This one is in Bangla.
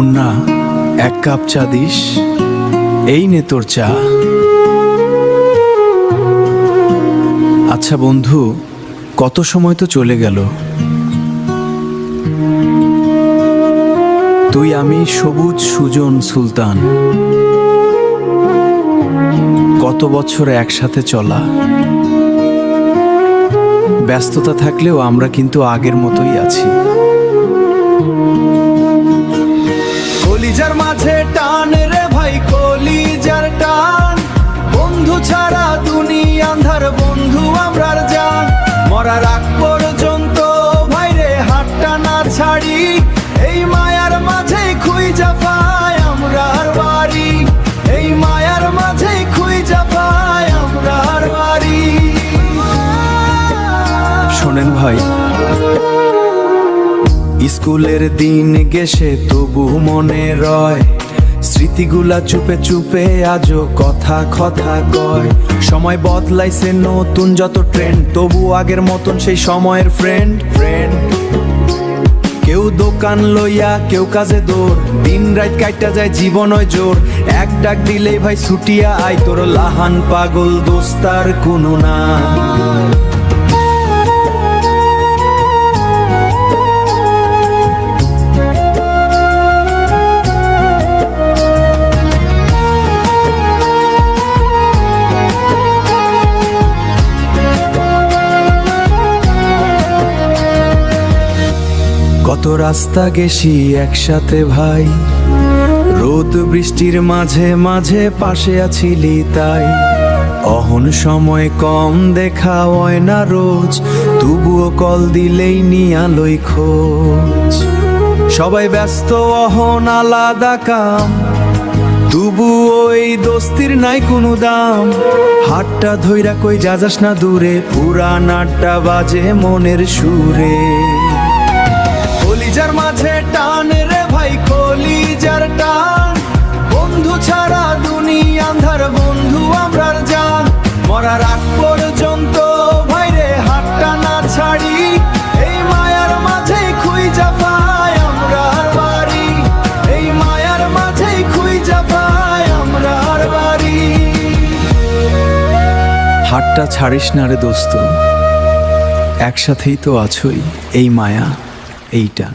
মুন্না, এক কাপ চা দিস। এই নে তোর চা। আচ্ছা বন্ধু, কত সময় তো চলে গেল। তুই আমি সবুজ সুজন সুলতান, কত বছর একসাথে চলা। ব্যস্ততা থাকলেও আমরা কিন্তু আগের মতোই আছি। কলিজার মাঝে টান রে ভাই, কলিজার টান। বন্ধু ছাড়া দুনিয়া আন্ধার, বন্ধু আমরার জান। মরার আগ পর্যন্ত ভাই রে হাতটা না ছাড়ি। এই মায়ার মাঝে খুঁজা পাই আমরার বাড়ি। এই মায়ার মাঝে খুঁজা পাই আমরার বাড়ি। শোনেন ভাই, স্কুলের দিন গেছে তবু মনে রয়। স্মৃতিগুলা চুপে চুপে আজও কথা কথা কয়। সময় বদলাইছে, নতুন যত ট্রেন্ড, তবু আগের মতন সেই সময়ের ফ্রেন্ড। কেউ দোকান লইয়া, কেউ কাজে দৌড়। দিন রাত কাইটা যায় জীবন ওই জোর। এক ডাক দিলেই ভাই ছুটিয়া আই, তোর লাহান পাগল দোস্তার কোনো না। কত রাস্তা গেছি একসাথে ভাই, রোদ বৃষ্টির মাঝে মাঝে পাশে আছিলি তাই। অহন সময় কম দেখা হয় না রোজ, তবুও কল দিলেই নিয়া লই খোঁজ। সবাই ব্যস্ত, অহন আলাদা কাম, তবু ওই দোস্তির নাই কোনো দাম। হাতটা ধইরা কই যাস না দূরে, পুরান আড্ডা বাজে মনের সুরে। কলিজার মাঝে টান রে ভাই, কলিজার টান। বন্ধু ছাড়া দুনিয়া আন্ধার, বন্ধু আমরার জান। মরার আগ পর্যন্ত ভাই রে হাতটা না ছাড়ি। এই মায়ার মাঝে খুঁজা পাই আমরার বাড়ি। এই মায়ার মাঝে খুঁজা পাই আমরার বাড়ি। হাতটা ছাড়িস না রে দোস্ত, একসাথেই তো আছোই। এই মায়া, এই টান।